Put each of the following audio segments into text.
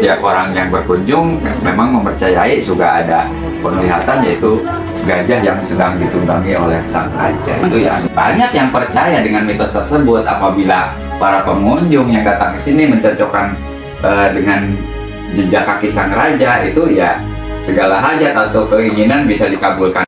setiap orang yang berkunjung memang mempercayai juga ada penglihatan, yaitu gajah yang sedang ditunggangi oleh sang raja. Itu ya, banyak yang percaya dengan mitos tersebut. Apabila para pengunjung yang datang ke sini mencocokkan dengan jejak kaki sang raja, itu ya segala hajat atau keinginan bisa dikabulkan.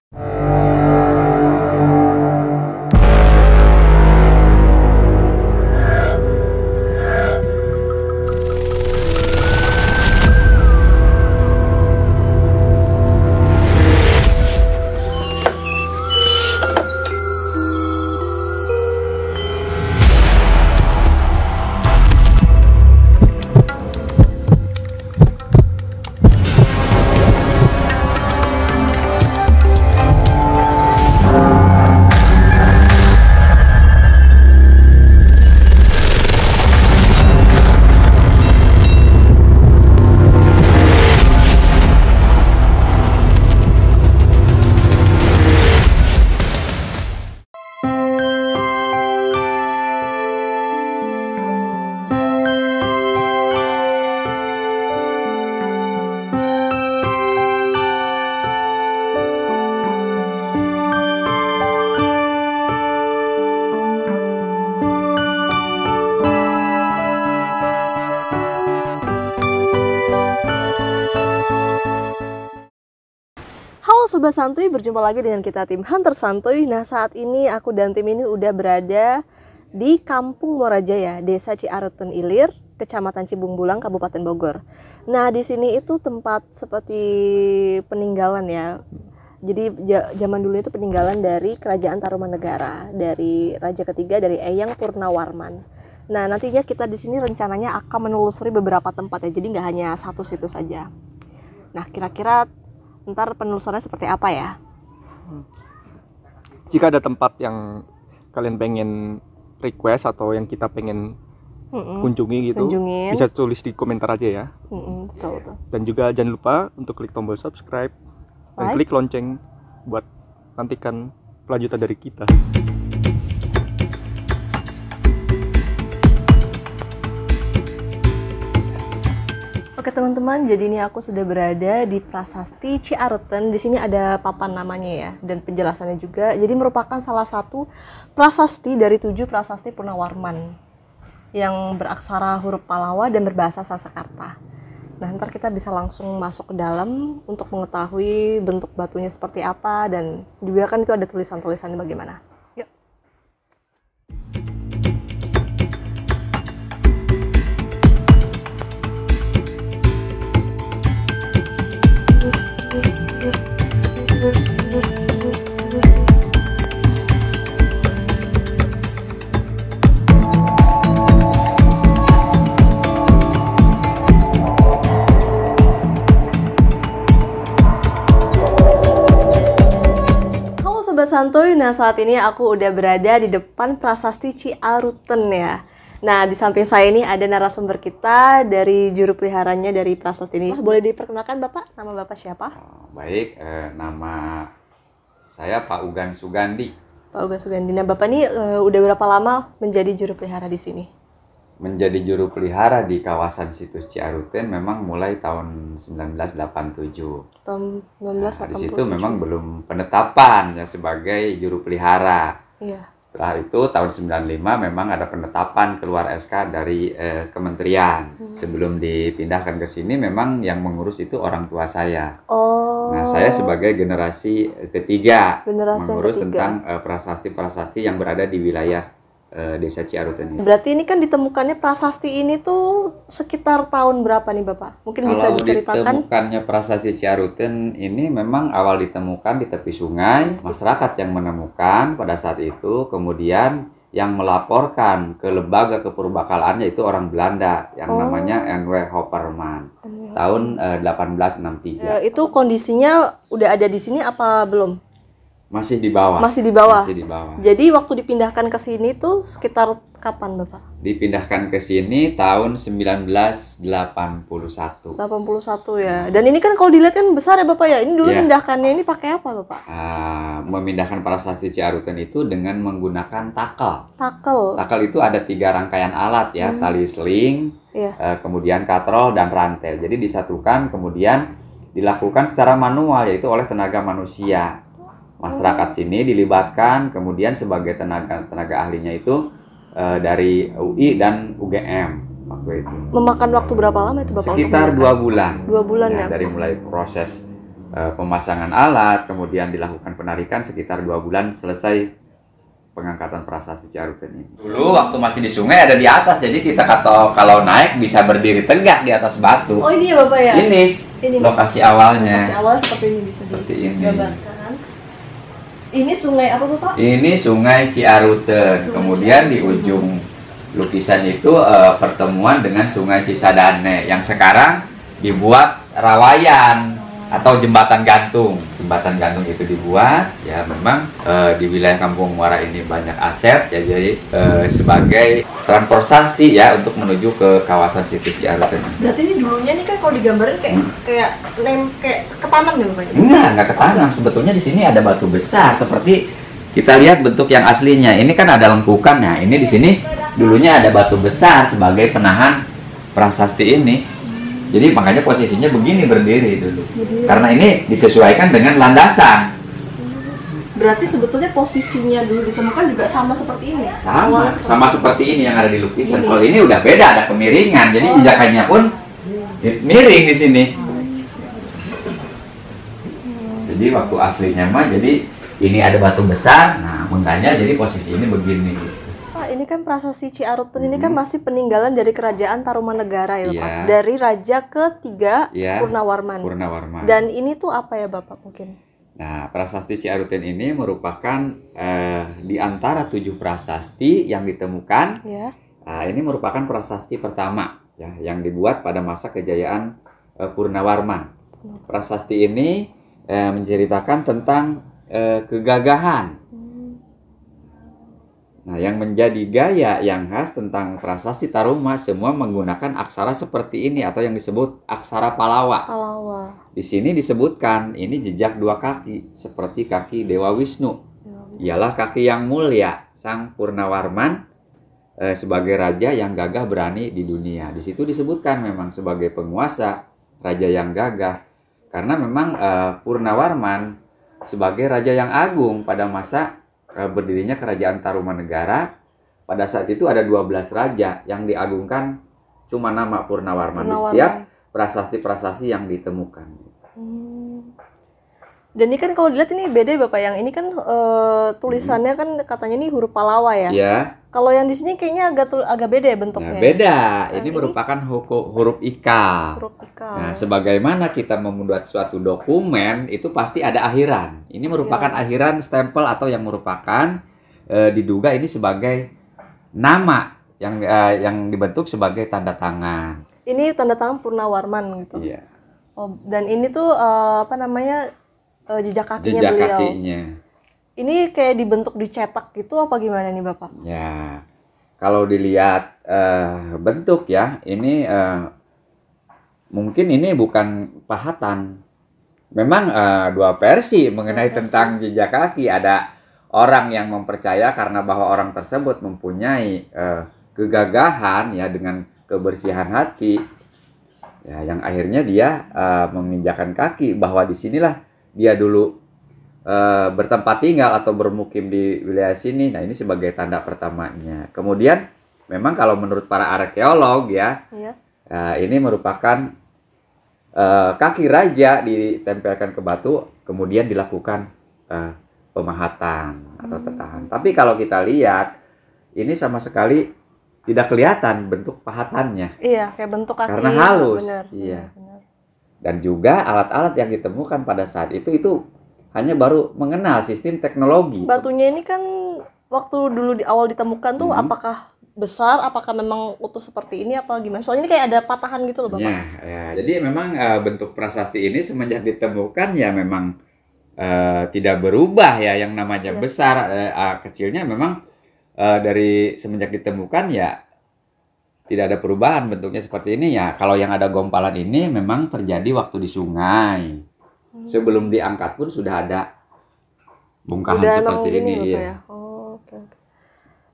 Halo Sobat Santuy, berjumpa lagi dengan kita tim Hunter Santuy. Nah, saat ini aku dan tim ini udah berada di Kampung Morajaya, Desa Ciaruten Ilir, Kecamatan Cibung Bulang, Kabupaten Bogor. Nah, di sini itu tempat seperti peninggalan ya. Jadi zaman dulu itu peninggalan dari Kerajaan Tarumanegara, dari Raja ketiga dari Eyang Purnawarman. Nah, nantinya kita di sini rencananya akan menelusuri beberapa tempat ya. Jadi nggak hanya satu situ saja. Nah, kira-kira ntar penelusurannya seperti apa ya? Jika ada tempat yang kalian pengen request atau yang kita pengen kunjungi gitu, bisa tulis di komentar aja ya. Betul. Dan juga jangan lupa untuk klik tombol subscribe dan klik lonceng buat nantikan kelanjutan dari kita. Oke teman-teman, jadi ini aku sudah berada di Prasasti Ciaruten. Di sini ada papan namanya ya, dan penjelasannya juga. Jadi merupakan salah satu prasasti dari 7 prasasti Purnawarman yang beraksara huruf Palawa dan berbahasa Sanskerta. Nah, ntar kita bisa langsung masuk ke dalam untuk mengetahui bentuk batunya seperti apa, dan juga kan itu ada tulisan-tulisannya bagaimana. Yuk. Sobat Santuy, nah saat ini aku udah berada di depan Prasasti Ciaruten ya. Nah, di samping saya ini ada narasumber kita dari juru peliharanya dari prasasti ini. Boleh diperkenalkan Bapak? Nama Bapak siapa? Baik, nama saya Pak Ugan Sugandi. Pak Ugan Sugandi. Nah, Bapak ini udah berapa lama menjadi juru pelihara di sini? Menjadi juru pelihara di kawasan situs Ciaruten memang mulai tahun 1987. Tahun 1987. Nah, di situ memang belum penetapan ya sebagai juru pelihara. Iya. Setelah itu tahun 95 memang ada penetapan keluar SK dari kementerian. Sebelum dipindahkan ke sini memang yang mengurus itu orang tua saya. Oh. Nah, saya sebagai generasi ketiga mengurus tentang prasasti-prasasti yang berada di wilayah Desa Ciaruten ini. Berarti ini kan ditemukannya prasasti ini tuh sekitar tahun berapa nih Bapak? Mungkin bisa diceritakan? Kalau ditemukannya prasasti Ciaruten ini memang awal ditemukan di tepi sungai. Masyarakat yang menemukan pada saat itu, kemudian yang melaporkan ke lembaga kepurbakalaan yaitu orang Belanda yang namanya N.W. Hopperman tahun 1863. Itu kondisinya udah ada di sini apa belum? Masih di bawah. Masih di bawah. Masih di bawah. Jadi waktu dipindahkan ke sini tuh sekitar kapan, Bapak? Dipindahkan ke sini tahun 1981. 81 ya. Dan ini kan kalau dilihat kan besar ya, Bapak ya. Ini dulu pindahkannya ini pakai apa, Bapak? Memindahkan Prasasti Ciaruten itu dengan menggunakan takel. Takel. Takel itu ada 3 rangkaian alat ya, tali seling, kemudian katrol dan rantai. Jadi disatukan kemudian dilakukan secara manual, yaitu oleh tenaga manusia. Masyarakat sini dilibatkan, kemudian sebagai tenaga ahlinya itu dari UI dan UGM waktu itu. Memakan waktu berapa lama itu, Bapak? Sekitar 2 bulan. 2 bulan ya. Dari mulai proses pemasangan alat, kemudian dilakukan penarikan, sekitar 2 bulan selesai pengangkatan Prasasti Ciaruten ini. Dulu waktu masih di sungai ada di atas, jadi kita kalau naik bisa berdiri tegak di atas batu. Oh ini ya, Bapak ya? Ini lokasi awalnya. Lokasi awal seperti ini bisa digambarkan. Ini sungai apa, Bapak? Ini Sungai Ciaruten. Kemudian di ujung lukisan itu pertemuan dengan Sungai Cisadane yang sekarang dibuat rawayan atau jembatan gantung. Jembatan gantung itu dibuat ya, memang di wilayah Kampung Muara ini banyak aset ya, jadi sebagai transportasi ya untuk menuju ke kawasan situs Ciaruten. Berarti ini dulunya nih kan kalau digambarin kayak ketanam ya, Bapak? Enggak ketanam. Sebetulnya di sini ada batu besar seperti kita lihat bentuk yang aslinya. Ini kan ada lengkukannya. Ini di sini dulunya ada batu besar sebagai penahan prasasti ini. Jadi makanya posisinya begini berdiri dulu. Karena ini disesuaikan dengan landasan. Berarti sebetulnya posisinya dulu ditemukan juga sama seperti ini ya? Sama seperti ini yang ada di lukisan. Kalau ini udah beda, ada kemiringan. Jadi jejaknya pun miring di sini. Jadi waktu aslinya mah jadi ini ada batu besar. Nah, makanya jadi posisi ini begini. Pak, ini kan Prasasti Ciaruten ini kan masih peninggalan dari Kerajaan Tarumanegara ya, Bapak? Dari Raja ketiga Purnawarman. Dan ini tuh apa ya, Bapak mungkin? Nah, Prasasti Ciaruten ini merupakan di antara 7 prasasti yang ditemukan. Ini merupakan prasasti pertama ya, yang dibuat pada masa kejayaan Purnawarman. Prasasti ini menceritakan tentang kegagahan. Nah, yang menjadi gaya yang khas tentang Prasasti Taruma semua menggunakan aksara seperti ini atau yang disebut aksara Palawa. Di sini disebutkan ini jejak 2 kaki seperti kaki Dewa Wisnu. Ialah kaki yang mulia, Sang Purnawarman sebagai raja yang gagah berani di dunia. Di situ disebutkan memang sebagai penguasa, raja yang gagah. Karena memang Purnawarman sebagai raja yang agung pada masa berdirinya Kerajaan Tarumanegara. Pada saat itu ada 12 raja yang diagungkan cuma nama Purnawarman di setiap prasasti-prasasti yang ditemukan. Dan ini kan kalau dilihat ini beda Bapak, yang ini kan tulisannya kan katanya ini huruf Palawa ya. Kalau yang di sini kayaknya agak beda ya bentuknya. Beda. Ini merupakan huruf ikal. Nah, sebagaimana kita membuat suatu dokumen itu pasti ada akhiran. Ini merupakan akhiran stempel atau yang merupakan diduga ini sebagai nama yang dibentuk sebagai tanda tangan. Ini tanda tangan Purnawarman gitu. Iya. Oh, dan ini tuh apa namanya jejak kakinya beliau. Ini kayak dibentuk dicetak gitu apa gimana nih Bapak? Ya, kalau dilihat bentuk ya, ini mungkin ini bukan pahatan. Memang 2 versi mengenai tentang jejak kaki. Ada orang yang mempercaya karena bahwa orang tersebut mempunyai kegagahan ya dengan kebersihan hati, ya yang akhirnya dia menginjakan kaki bahwa disinilah dia dulu bertempat tinggal atau bermukim di wilayah sini. Nah, ini sebagai tanda pertamanya. Kemudian memang kalau menurut para arkeolog ya, ini merupakan kaki raja ditempelkan ke batu, kemudian dilakukan pemahatan atau tetahan. Tapi kalau kita lihat, ini sama sekali tidak kelihatan bentuk pahatannya. Iya, kayak bentuk kaki. Karena halus. Benar. Dan juga alat-alat yang ditemukan pada saat itu hanya baru mengenal sistem teknologi. Batunya ini kan waktu dulu di awal ditemukan tuh apakah besar, apakah memang utuh seperti ini apa gimana? Soalnya ini kayak ada patahan gitu loh Bapak. Ya, jadi memang bentuk prasasti ini semenjak ditemukan ya memang tidak berubah ya, yang namanya besar kecilnya memang dari semenjak ditemukan ya tidak ada perubahan bentuknya seperti ini ya. Kalau yang ada gompalan ini memang terjadi waktu di sungai. Sebelum diangkat pun sudah ada bongkahan seperti ini ya. Oke.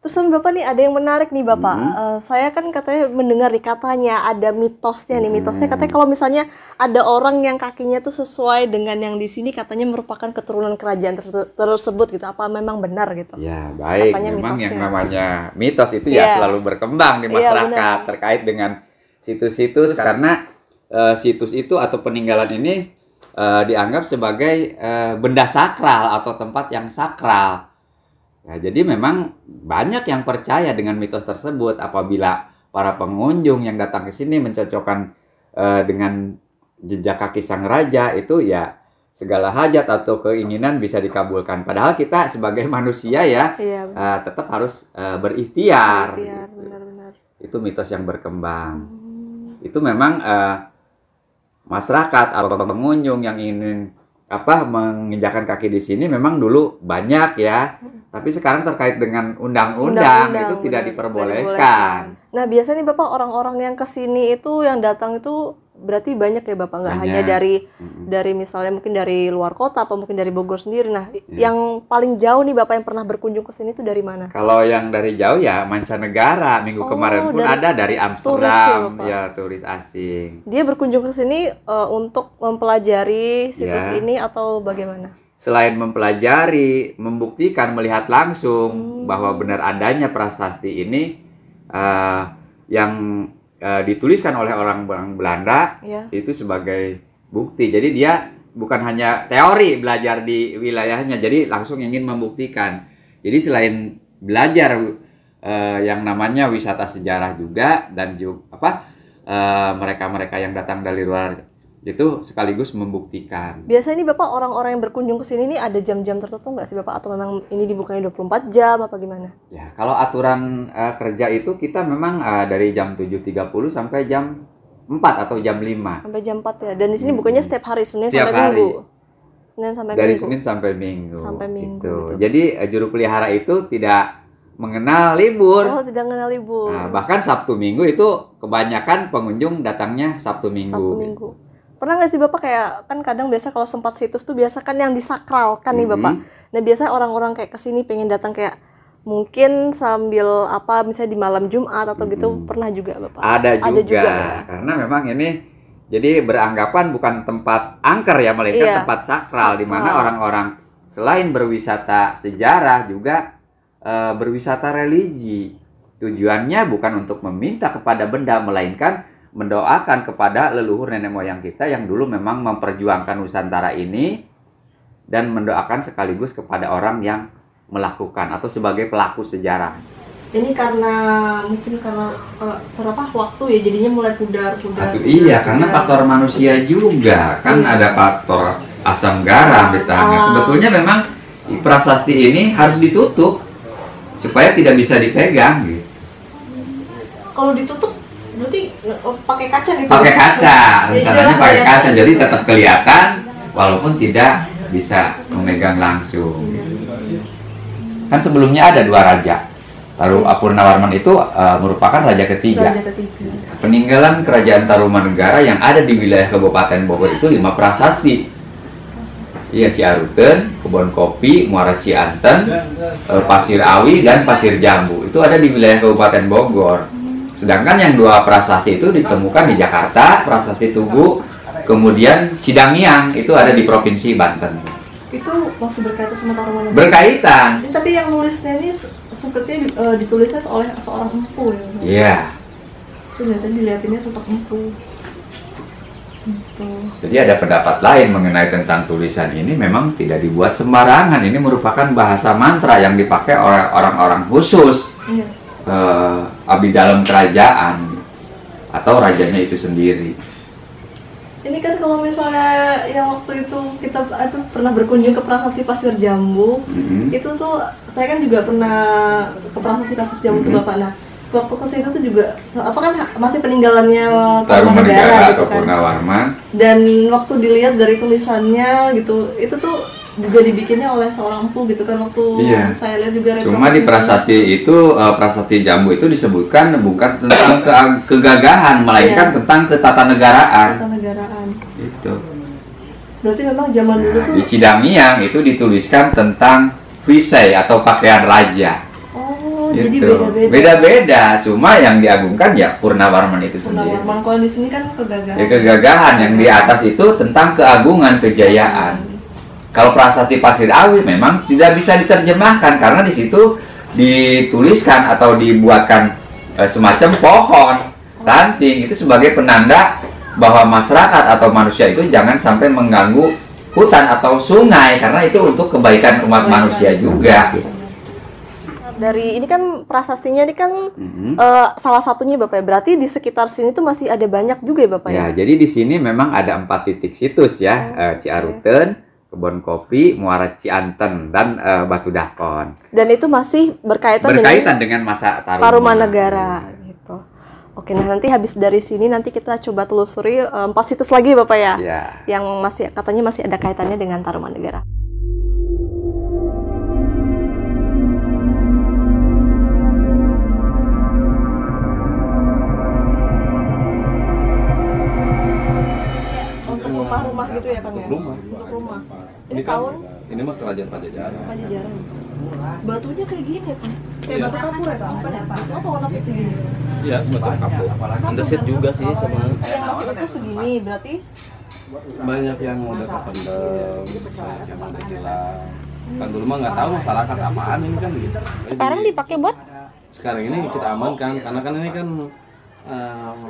Terus Bapak nih ada yang menarik nih Bapak. Saya kan katanya mendengar di katanya ada mitosnya nih. Mitosnya katanya kalau misalnya ada orang yang kakinya tuh sesuai dengan yang di sini katanya merupakan keturunan kerajaan tersebut gitu. Apa memang benar gitu? Ya baik. Katanya memang mitosnya. Yang namanya mitos itu ya selalu berkembang di masyarakat terkait dengan situs-situs karena situs itu atau peninggalan ini dianggap sebagai benda sakral atau tempat yang sakral. Ya, jadi memang banyak yang percaya dengan mitos tersebut apabila para pengunjung yang datang ke sini mencocokkan dengan jejak kaki sang raja itu ya segala hajat atau keinginan bisa dikabulkan. Padahal kita sebagai manusia ya tetap harus berikhtiar. Benar-benar. Itu mitos yang berkembang. Itu memang masyarakat atau pengunjung yang ingin menginjakan kaki di sini memang dulu banyak ya. Tapi sekarang terkait dengan undang-undang itu tidak diperbolehkan. Nah, biasanya nih Bapak orang-orang yang kesini itu yang datang itu berarti banyak ya Bapak, nggak hanya dari misalnya mungkin dari luar kota atau mungkin dari Bogor sendiri. Nah, yang paling jauh nih Bapak yang pernah berkunjung ke sini itu dari mana? Kalau yang dari jauh ya mancanegara. Minggu kemarin pun ada dari Amsterdam, turis asing. Dia berkunjung ke sini untuk mempelajari situs ini atau bagaimana? Selain mempelajari, membuktikan, melihat langsung bahwa benar adanya prasasti ini yang dituliskan oleh orang Belanda itu sebagai bukti. Jadi dia bukan hanya teori belajar di wilayahnya, jadi langsung ingin membuktikan. Jadi selain belajar yang namanya wisata sejarah juga dan juga mereka-mereka yang datang dari luar itu sekaligus membuktikan. Biasanya ini Bapak orang-orang yang berkunjung ke sini nih ada jam-jam tertentu nggak sih Bapak? Atau memang ini dibukanya 24 jam apa gimana? Ya, kalau aturan kerja itu kita memang dari jam 7.30 sampai jam 4 atau jam 5. Sampai jam 4 ya. Dan di sini bukanya setiap hari, Senin setiap sampai hari. Minggu. Senin sampai dari Minggu. Senin sampai Minggu. Sampai Minggu. Gitu. Jadi juru pelihara itu tidak mengenal libur. Oh, tidak mengenal libur. Nah, bahkan Sabtu Minggu itu kebanyakan pengunjung datangnya Sabtu Minggu. Sabtu Minggu. Pernah nggak sih Bapak kayak kan kadang biasa kalau sempat situs tuh biasa kan yang disakralkan nih Bapak. Nah biasanya orang-orang kayak kesini pengen datang kayak mungkin sambil misalnya di malam Jumat atau gitu pernah juga Bapak? Ada juga ya? Karena memang ini jadi beranggapan bukan tempat angker ya, melainkan tempat sakral. Di mana orang-orang selain berwisata sejarah juga berwisata religi. Tujuannya bukan untuk meminta kepada benda, melainkan mendoakan kepada leluhur nenek moyang kita yang dulu memang memperjuangkan Nusantara ini dan mendoakan sekaligus kepada orang yang melakukan atau sebagai pelaku sejarah. Ini karena waktu ya jadinya mulai pudar. Iya, karena faktor manusia juga kan ada faktor asam garam di tanah. Sebetulnya memang prasasti ini harus ditutup supaya tidak bisa dipegang gitu. Kalau ditutup berarti pakai kaca gitu? Pakai kaca, rencananya pakai kaca, jadi tetap kelihatan walaupun tidak bisa memegang langsung. Kan sebelumnya ada dua raja. Purnawarman itu merupakan raja ketiga. Peninggalan kerajaan Tarumanegara yang ada di wilayah Kabupaten Bogor itu 5 prasasti. Iya, Ciaruten, Kebon Kopi, Muara Cianten, Pasir Awi, dan Pasir Jambu. Itu ada di wilayah Kabupaten Bogor. Sedangkan yang 2 prasasti itu ditemukan di Jakarta, Prasasti Tugu, kemudian Cidangiang itu ada di Provinsi Banten. Itu masih berkaitan sama Tarumanegara? Berkaitan. Tapi yang nulisnya ini sepertinya ditulisnya oleh seorang empu ya? Iya. Ternyata dilihatinnya sosok empu. Jadi ada pendapat lain mengenai tentang tulisan ini memang tidak dibuat sembarangan. Ini merupakan bahasa mantra yang dipakai oleh orang-orang khusus. Iya. Abdi dalam kerajaan atau rajanya itu sendiri. Ini kan kalau misalnya yang waktu itu kita pernah berkunjung ke Prasasti Pasir Jambu, itu tuh saya kan juga pernah ke Prasasti Pasir Jambu tuh Bapak. Nah, waktu ke situ tuh juga kan masih peninggalannya Tarumanegara gitu kan. Purnawarman. Dan waktu dilihat dari tulisannya gitu, itu tuh juga dibikinnya oleh seorang empu gitu kan, waktu saya lihat juga. Cuma di prasasti itu, prasasti Jambu itu disebutkan bukan tentang kegagahan, melainkan tentang ketatanegaraan. Itu. Berarti memang zaman dulu tuh di Cidamiang itu dituliskan tentang visai atau pakaian raja. Oh, gitu. Jadi beda-beda. Cuma yang diagungkan ya Purnawarman itu sendiri. Purnawarman. Kalau di sini kan kegagahan. Ya, kegagahan. Yang di atas itu tentang keagungan, kejayaan. Kalau prasasti Pasir Awi memang tidak bisa diterjemahkan karena di situ dituliskan atau dibuatkan semacam pohon ranting itu sebagai penanda bahwa masyarakat atau manusia itu jangan sampai mengganggu hutan atau sungai karena itu untuk kebaikan umat manusia juga. Dari ini kan prasastinya ini kan salah satunya Bapak ya. Berarti di sekitar sini tuh masih ada banyak juga ya Bapak ya? Ya, jadi di sini memang ada 4 titik situs ya, Ciaruten, Kebon Kopi, Muara Cianten, dan Batu Dakon. Dan itu masih berkaitan dengan masa Tarumanegara gitu. Oke, nah nanti habis dari sini nanti kita coba telusuri 4 situs lagi Bapak ya, yang masih katanya masih ada kaitannya dengan Tarumanegara. Untuk rumah-rumah gitu ya Kang ya? Untuk rumah. Ini tahun? Ini mas Kerajaan Pajajaran. Pajajaran. Batunya kayak gini ya Kang? Kayak batu kapur ya Kang? Itu apa warna putih gini? Iya, semacam kapur. Andesit juga sih sama. Yang masih itu segini berarti? Banyak yang udah kependem, banyak yang udah hilang. Kan dulu mah nggak tahu masyarakat apaan ini kan gitu. Sekarang dipakai buat? Sekarang ini kita amankan karena kan ini kan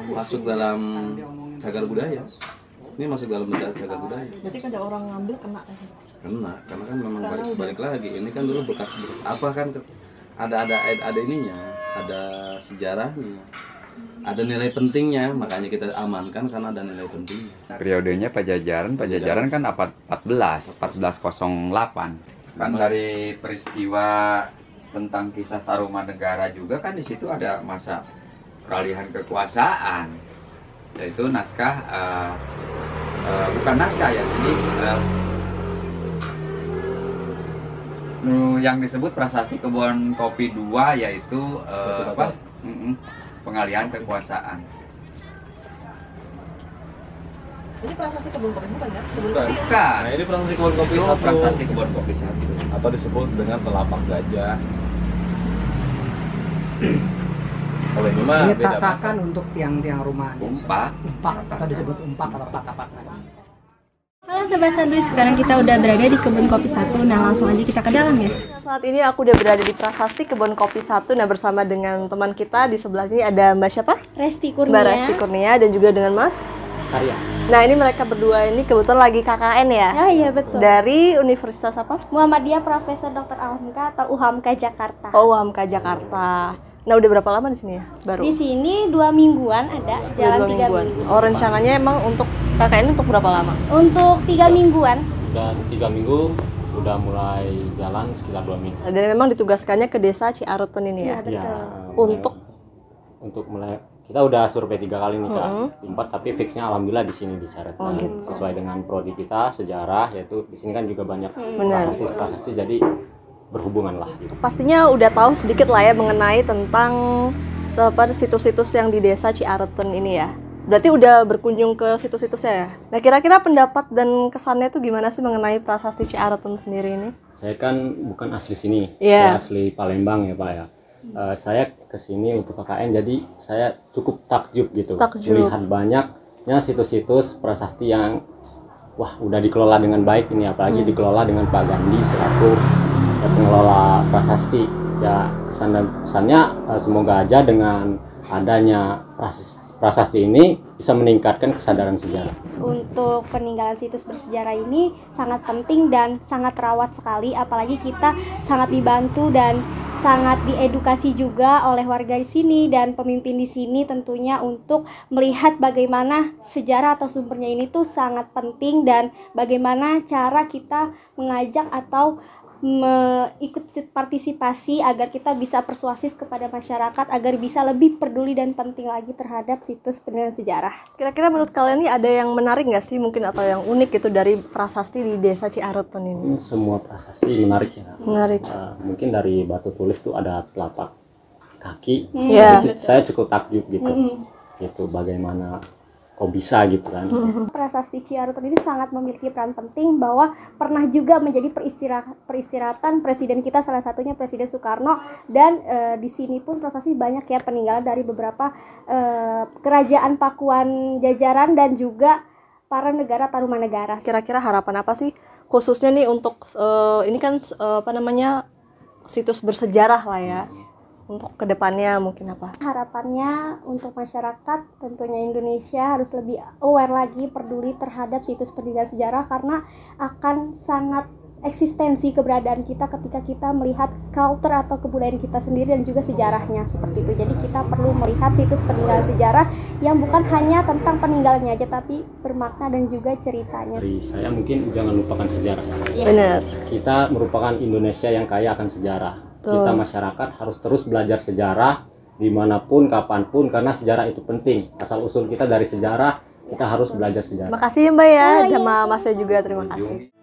masuk dalam cagar budaya. Ini masuk dalam cagar budaya. Berarti kan ada orang ngambil kena ya? Kena, karena kan memang balik lagi. Ini kan dulu bekas apa kan? Ada ininya, ada sejarahnya, ada nilai pentingnya, makanya kita amankan karena ada nilai pentingnya. Periodenya Pajajaran kan 1408. Kan dari peristiwa tentang kisah Tarumanegara juga kan di situ ada masa peralihan kekuasaan, yaitu naskah bukan naskah ya, jadi yang disebut prasasti Kebon Kopi 2 yaitu pengalihan kekuasaan. Ini prasasti Kebon Kopi bukan ya? Bukan. Nah, ini prasasti Kebon Kopi 1. Prasasti Kebon Kopi 1 atau disebut dengan telapak gajah. Kalau ini mah ini beda tatakan untuk tiang-tiang rumah. Umpak Atau disebut umpak atau patapak. Halo Sobat Santuy, sekarang kita udah berada di Kebun Kopi 1. Nah langsung aja kita ke dalam ya. Saat ini aku udah berada di prasasti Kebun Kopi 1. Nah bersama dengan teman kita di sebelah sini ada Mbak siapa? Resti Kurnia. Mbak Resti Kurnia dan juga dengan Mas Arya. Nah ini mereka berdua ini kebetulan lagi KKN ya? Ya iya betul. Dari Universitas apa? Muhammadiyah Profesor Dr. Alhamka atau UHAMKA Jakarta. Oh UHAMKA Jakarta. Nah udah berapa lama di sini ya? Baru? Di sini 2 mingguan ada, jalan 3 minggu. Oh rencananya emang untuk KKN untuk berapa lama? Untuk 3 mingguan. Dan 3 minggu udah mulai jalan sekitar 2 minggu. Dan memang ditugaskannya ke desa Ciaruten ini ya? Iya Ya, betul. untuk mulai kita udah survei 3 kali nih Kak. Di 4 tapi fixnya alhamdulillah di sini di Ciaruten. Oh, gitu. Sesuai dengan prodi kita sejarah, yaitu di sini kan juga banyak Benar. prasasti jadi berhubungan lah gitu. Pastinya udah tahu sedikit lah ya mengenai tentang situs-situs yang di desa Ciaruten ini ya. Berarti udah berkunjung ke situs-situsnya ya. Nah kira-kira pendapat dan kesannya tuh gimana sih mengenai prasasti Ciaruten sendiri ini? Saya kan bukan asli sini, Iya. saya asli Palembang ya Pak ya. Saya kesini untuk KKN, jadi saya cukup takjub gitu. Takjub. Melihat banyaknya situs-situs prasasti yang wah udah dikelola dengan baik ini, apalagi dikelola dengan Pak Gandhi selaku pengelola prasasti. Ya kesan dan pesannya semoga aja dengan adanya prasasti ini bisa meningkatkan kesadaran sejarah. Untuk peninggalan situs bersejarah ini sangat penting dan sangat rawat sekali, apalagi kita sangat dibantu dan sangat diedukasi juga oleh warga di sini dan pemimpin di sini tentunya untuk melihat bagaimana sejarah atau sumbernya ini tuh sangat penting dan bagaimana cara kita mengajak atau ikut partisipasi agar kita bisa persuasif kepada masyarakat agar bisa lebih peduli dan penting lagi terhadap situs peninggalan sejarah. Kira-kira menurut kalian nih ada yang menarik nggak sih mungkin atau yang unik gitu dari prasasti di Desa Ciarutan ini? Semua prasasti menarik ya. Menarik. Mungkin dari batu tulis tuh ada telapak kaki. Iya. Itu saya cukup takjub gitu. Gitu bagaimana kok bisa gitu kan. Prasasti Ciarutan ini sangat memiliki peran penting bahwa pernah juga menjadi peristirahatan presiden kita, salah satunya Presiden Soekarno, dan di sini pun prasasti banyak ya peninggalan dari beberapa kerajaan Pakuan Jajaran dan juga para negara tarumanegara. Kira-kira harapan apa sih khususnya nih untuk ini kan situs bersejarah lah ya. Untuk kedepannya mungkin apa? Harapannya untuk masyarakat tentunya Indonesia harus lebih aware lagi, peduli terhadap situs peninggalan sejarah karena akan sangat eksistensi keberadaan kita ketika kita melihat culture atau kebudayaan kita sendiri dan juga sejarahnya seperti itu. Jadi kita perlu melihat situs peninggalan sejarah yang bukan hanya tentang peninggalannya aja tapi bermakna dan juga ceritanya. Dari saya mungkin jangan lupakan sejarah. Benar. Kita merupakan Indonesia yang kaya akan sejarah. Kita masyarakat harus terus belajar sejarah dimanapun, kapanpun, karena sejarah itu penting. Asal usul kita dari sejarah, kita harus belajar sejarah. Makasih ya Mbak ya, sama Masnya juga terima kasih.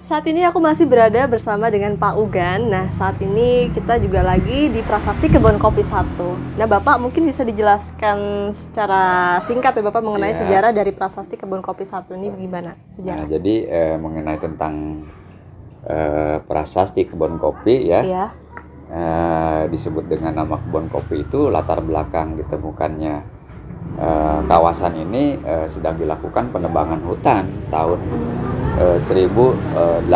Saat ini aku masih berada bersama dengan Pak Ugan. Nah, saat ini kita juga lagi di Prasasti Kebon Kopi 1. Nah, Bapak mungkin bisa dijelaskan secara singkat ya Bapak mengenai sejarah dari Prasasti Kebon Kopi 1 ini gimana sejarah? Nah, jadi mengenai tentang Prasasti Kebon Kopi ya. Disebut dengan nama Kebon Kopi itu latar belakang ditemukannya kawasan ini sedang dilakukan penebangan hutan tahun 1864,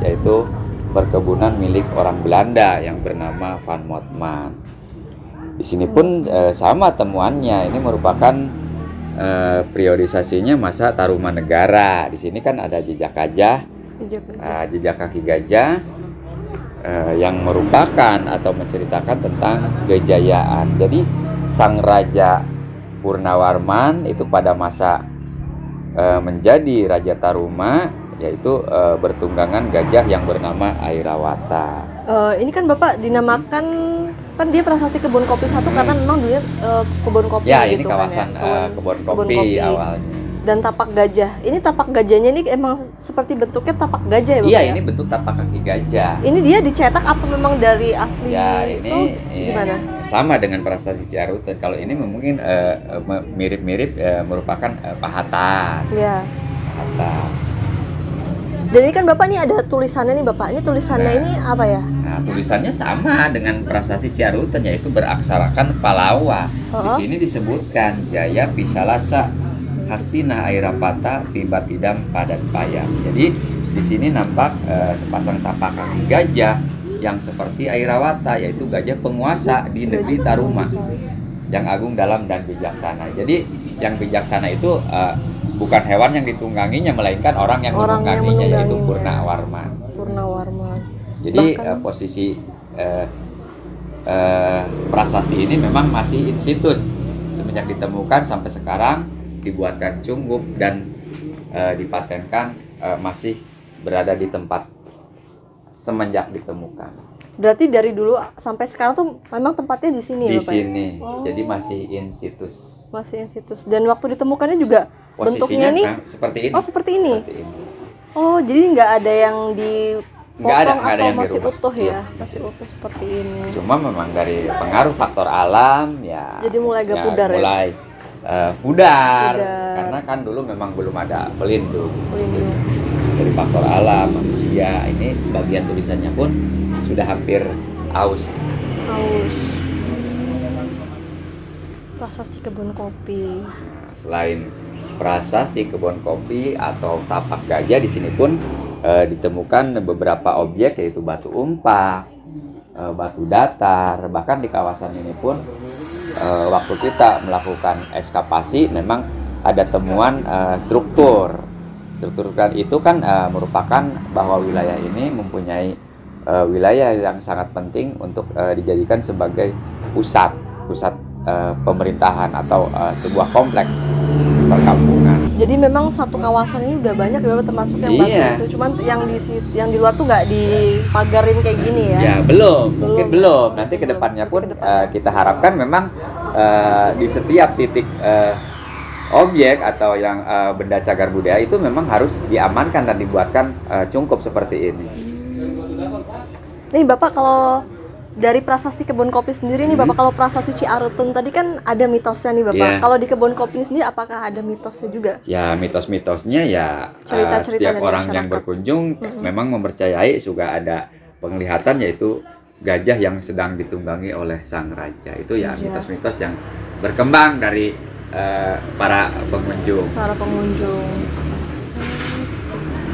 yaitu perkebunan milik orang Belanda yang bernama Van Motman. Di sini pun sama temuannya, ini merupakan periodisasinya masa Tarumanegara. Di sini kan ada jejak gajah, jejak kaki gajah yang merupakan atau menceritakan tentang kejayaan. Jadi Sang Raja Purnawarman itu pada masa menjadi Raja Taruma, yaitu bertunggangan gajah yang bernama Airawata. Ini kan Bapak dinamakan, kan dia Prasasti Kebun Kopi 1 karena memang dulunya kebun kopi Ya, gitu ini kawasan kan ya. kebun kopi awalnya. Dan tapak gajah. Ini tapak gajahnya ini emang seperti bentuknya tapak gajah ya Bapak? Iya, ya? ini bentuk tapak kaki gajah. Ini dia dicetak apa memang dari asli Ya, itu ini gimana? sama dengan Prasasti Ciarutan. Kalau ini mungkin mirip-mirip merupakan pahatan. Ya. Pahatan. Dan ini kan Bapak nih ada tulisannya nih Bapak. Ini tulisannya ini apa ya? Nah, tulisannya sama dengan Prasasti Ciarutan, yaitu beraksarakan Palawa. Di sini disebutkan Jaya Pisalasa Hastina Airawata Pibatidam Padan Payam. Jadi di sini nampak sepasang tapak kaki gajah yang seperti Airawata, yaitu gajah penguasa di negeri Taruma yang agung dalam dan bijaksana. Jadi yang bijaksana itu bukan hewan yang ditungganginya, melainkan orang yang menungganginya, yaitu Purnawarman. Purnawarman. Jadi posisi prasasti ini memang masih in situs semenjak ditemukan sampai sekarang, dibuatkan cungkup dan dipatenkan, masih berada di tempat semenjak ditemukan. Berarti dari dulu sampai sekarang tuh memang tempatnya di sini ya Di Bapak? sini, jadi masih in situs. Masih in situs. Dan waktu ditemukannya juga bentuknya Posisinya nih seperti ini. Oh, seperti ini. Seperti ini. Oh, jadi nggak ada yang dipotong nggak ada atau yang masih dirubah. utuh ya? Masih utuh seperti ini. Cuma memang dari pengaruh faktor alam ya. Jadi mulai agak pudar ya? mulai pudar. Pudar. Karena kan dulu memang belum ada pelindung. Pelindung. Dari faktor alam, manusia, ini sebagian tulisannya pun sudah hampir aus. Prasasti Kebun Kopi. Nah, selain Prasasti Kebun Kopi atau tapak gajah, di sini pun ditemukan beberapa objek, yaitu batu umpak, batu datar. Bahkan di kawasan ini pun waktu kita melakukan ekskavasi memang ada temuan struktur. Struktur itu kan merupakan bahwa wilayah ini mempunyai wilayah yang sangat penting untuk dijadikan sebagai pusat pemerintahan atau sebuah kompleks perkampungan. Jadi memang satu kawasan ini udah banyak ya Bapak, termasuk yang Batu itu. Cuman yang di luar tuh nggak dipagarin kayak gini ya? Ya mungkin belum. Nanti kedepannya pun kita harapkan memang di setiap titik objek atau yang benda cagar budaya itu memang harus diamankan dan dibuatkan cungkup seperti ini. Nih Bapak, kalau dari prasasti kebun kopi sendiri nih Bapak, kalau prasasti Ciarutun tadi kan ada mitosnya nih Bapak. Yeah. Kalau di kebun kopi ini sendiri apakah ada mitosnya juga? Ya mitos-mitosnya ya Cerita-cerita setiap dari orang masyarakat. yang berkunjung memang mempercayai juga ada penglihatan, yaitu gajah yang sedang ditunggangi oleh sang raja. Itu ya mitos-mitos yang berkembang dari para pengunjung.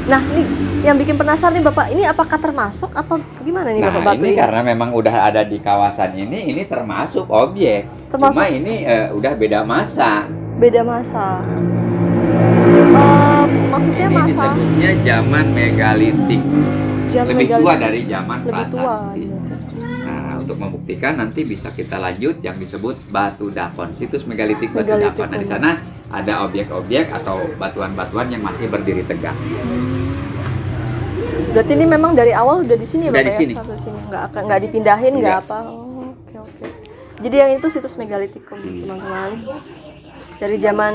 Nah, nih yang bikin penasaran nih Bapak, ini apakah termasuk apa gimana nih Bapak batu ini karena memang udah ada di kawasan ini termasuk objek. Cuma ini udah beda masa. Beda masa. Maksudnya Ini masa disebutnya zaman megalitik. Lebih tua dari zaman lebih tua. prasasti. Nah, untuk membuktikan nanti bisa kita lanjut yang disebut batu dakon, situs megalitik batu dakon. Nah, di sana ada objek-objek atau batuan-batuan yang masih berdiri tegak. Berarti ini memang dari awal udah di sini ya Udah Bapak di sini. ya? Sampai sini. Nggak dipindahin, nggak Enggak. apa. Oh, oke. Jadi yang itu situs megalitikum teman-teman. Dari zaman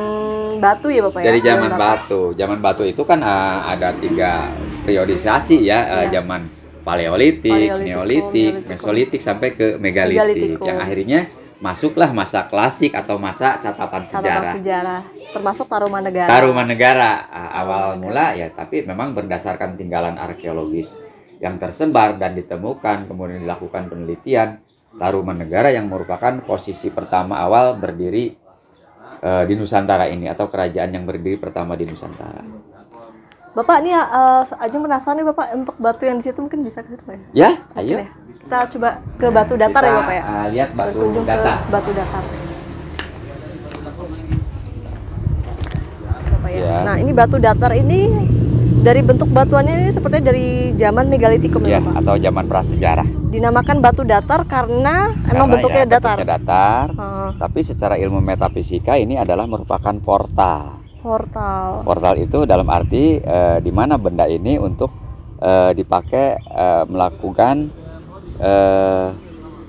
batu ya Bapak ya? Dari zaman batu. Zaman batu itu kan ada 3 periodisasi ya, zaman Paleolitik, Neolitik, Mesolitik sampai ke megalitik. Yang akhirnya masuklah masa klasik atau masa catatan sejarah. Termasuk Taruman Negara. Taruman Negara awal mula ya, tapi memang berdasarkan tinggalan arkeologis yang tersebar dan ditemukan, kemudian dilakukan penelitian. Taruman Negara yang merupakan posisi pertama awal berdiri di Nusantara ini, atau kerajaan yang berdiri pertama di Nusantara. Bapak nih Ajeng penasaran nih Bapak, untuk batu yang di situ mungkin bisa ke situ Pak ya? Ya, ayo. Oke, kita coba ke batu datar ya Bapak ya? Lihat batu Berkunjung datar. ke batu datar. Bapak ya. Ya. Nah, ini batu datar ini dari bentuk batuannya ini sepertinya dari zaman megalitikum ya Ya, Bapak? atau zaman prasejarah. Dinamakan batu datar karena emang bentuknya ya, datar. bentuknya datar. Tapi secara ilmu metafisika ini adalah merupakan portal. Portal itu dalam arti di mana benda ini untuk dipakai melakukan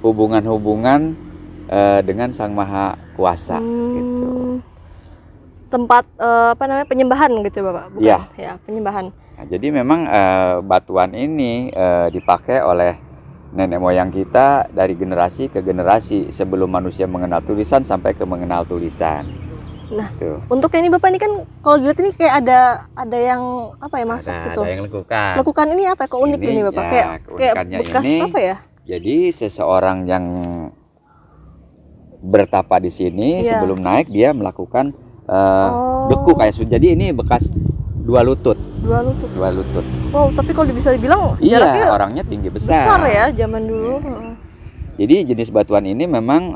hubungan-hubungan dengan Sang Maha Kuasa gitu. Tempat penyembahan gitu Bapak? Bukan? Iya. Ya, penyembahan. Nah, jadi memang batuan ini dipakai oleh nenek moyang kita dari generasi ke generasi sebelum manusia mengenal tulisan sampai ke mengenal tulisan. Nah, Tuh. untuk yang ini Bapak ini kan kalau dilihat ini kayak ada yang apa ya masuk gitu. Ada yang lekukan. Lekukan ini apa ya? Kok unik ini Bapak? Ya, Kayak keunikannya bekas ini, apa ya? Jadi seseorang yang bertapa di sini sebelum naik dia melakukan deku kayak jadi ini bekas 2 lutut. 2 lutut. 2 lutut. Wow, tapi kalau bisa dibilang jaraknya Iya, orangnya tinggi besar. ya zaman dulu. Jadi jenis batuan ini memang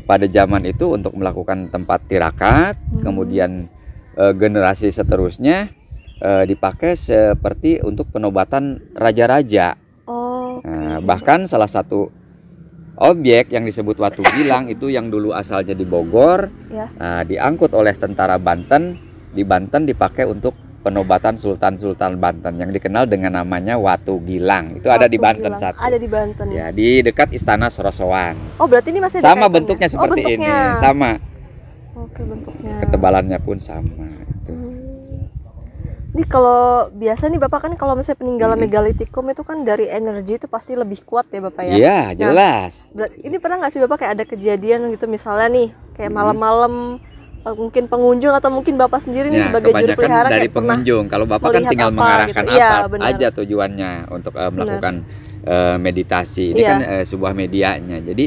pada zaman itu untuk melakukan tempat tirakat, kemudian generasi seterusnya dipakai seperti untuk penobatan raja-raja. Nah, bahkan salah satu objek yang disebut Watu Gilang itu yang dulu asalnya di Bogor, diangkut oleh tentara Banten, di Banten dipakai untuk penobatan Sultan-Sultan Banten yang dikenal dengan namanya Watu Gilang. Itu ada di Banten satu. Ada di Banten. Ya, di dekat Istana Sorosowan. Oh, berarti ini masih ada Sama kaitannya? bentuknya seperti ini, sama. Oke, bentuknya. Ketebalannya pun sama itu. Ini kalau biasa nih Bapak kan kalau misalnya peninggalan megalitikum itu kan dari energi itu pasti lebih kuat ya Bapak ya? Iya, jelas. Ini pernah nggak sih Bapak kayak ada kejadian gitu misalnya nih kayak malam-malam mungkin pengunjung atau mungkin Bapak sendiri nih sebagai juru pelihara dari kayak pernah pengunjung. Kalau Bapak kan tinggal apa mengarahkan gitu. Iya, apa benar. aja tujuannya untuk melakukan meditasi. Ini kan sebuah medianya. Jadi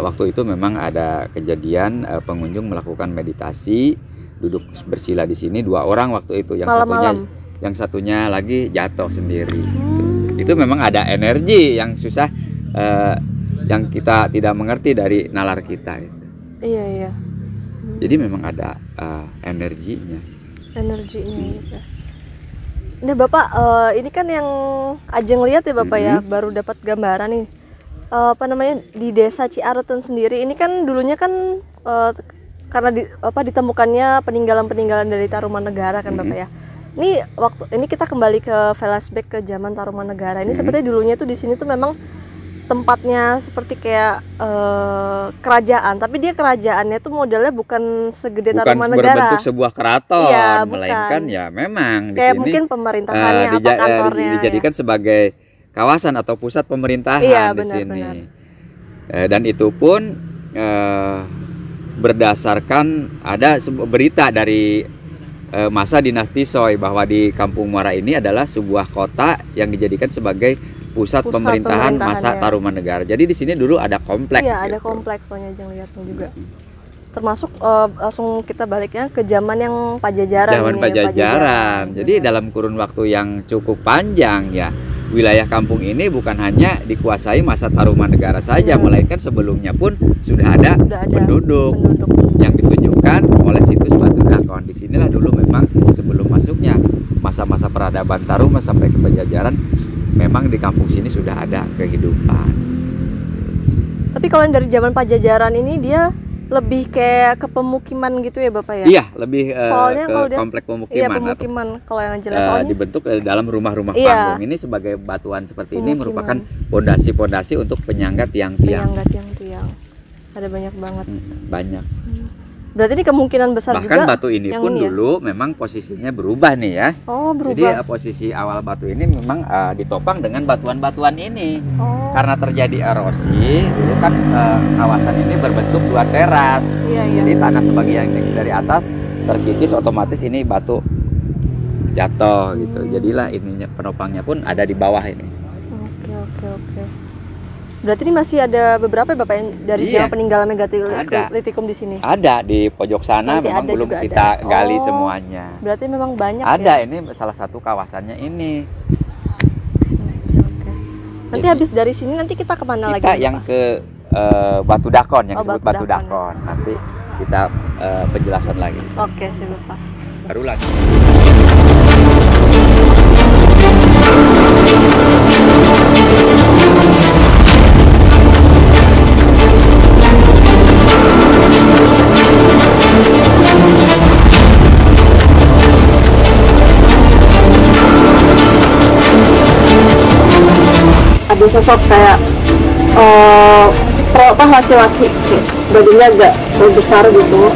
waktu itu memang ada kejadian pengunjung melakukan meditasi, duduk bersila di sini 2 orang waktu itu, yang satunya lagi jatuh sendiri. Itu memang ada energi yang susah yang kita tidak mengerti dari nalar kita itu. Iya. Jadi memang ada energinya. Energinya gitu. Nah Bapak, ini kan yang Ajeng lihat ya Bapak ya, baru dapat gambaran nih. Apa namanya, di desa Ciarutan sendiri ini kan dulunya kan karena ditemukannya peninggalan-peninggalan dari Tarumanegara kan Bapak ya. Ini ini kita kembali ke flashback ke zaman Tarumanegara. Ini seperti dulunya tuh di sini tuh memang tempatnya seperti kayak kerajaan, tapi dia kerajaannya tuh modelnya bukan segede Tarumanegara. Berbentuk sebuah keraton, Iya, melainkan ya memang kayak di sini mungkin pemerintahannya atau kantornya. dijadikan sebagai kawasan atau pusat pemerintahan Iya, di benar, sini. benar. Dan itu pun berdasarkan ada berita dari masa dinasti Soi bahwa di Kampung Muara ini adalah sebuah kota yang dijadikan sebagai pusat pemerintahan masa Tarumanegara. Jadi di sini dulu ada kompleks. Iya, ada gitu. kompleks soalnya Ajeng lihatnya juga. Termasuk langsung kita baliknya ke zaman yang Pajajaran. Zaman ini, Pajajaran. Jadi benar. dalam kurun waktu yang cukup panjang ya, wilayah kampung ini bukan hanya dikuasai masa Tarumanegara saja, melainkan sebelumnya pun sudah ada penduduk yang ditunjukkan oleh situs Batu Dakon. Disinilah dulu memang sebelum masuknya masa-masa peradaban Taruma sampai ke Pajajaran, memang di kampung sini sudah ada kehidupan. Tapi kalau yang dari zaman Pajajaran ini dia lebih kayak ke pemukiman gitu ya Bapak ya? Iya, lebih soalnya ke kalau dia, komplek pemukiman. Iya, pemukiman. Kalau yang jelas soalnya dibentuk dalam rumah-rumah Iya. panggung ini sebagai batuan seperti ini merupakan pondasi-pondasi untuk penyangga tiang-tiang. penyangga tiang-tiang. Ada banyak banget. Banyak. Berarti ini kemungkinan besar Bahkan juga. batu ini yang pun ini ya? dulu memang posisinya berubah nih ya. Oh, Jadi berubah. posisi awal batu ini memang ditopang dengan batuan-batuan ini. Oh. Karena terjadi erosi, dulu kan kawasan ini berbentuk dua teras. Iya, iya. Jadi tanah sebagian tinggi dari atas terkikis, otomatis ini batu jatuh gitu. Jadilah ininya penopangnya pun ada di bawah ini. Oke. Berarti ini masih ada beberapa ya Bapak yang dari Iya. zaman peninggalan Ada. Megalitikum di sini. Ada di pojok sana, Nanti memang ada belum juga kita ada. gali Oh. semuanya. Berarti memang banyak Ada, ya. ini salah satu kawasannya ini. Oke. Nanti habis dari sini nanti kita kemana lagi? Kita nih, yang Bapak? ke Batu Dakon, yang Oh, disebut Batu Batu Dakon. Dakon. Nanti kita penjelasan lagi. Oke, sih Bapak. Baru lagi. Ada sosok kayak laki-laki, badannya agak besar gitu.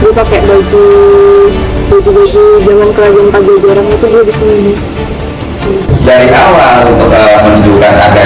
Dia pakai baju zaman kerajaan Pajajaran itu, dia di sini. Dari awal untuk menunjukkan ada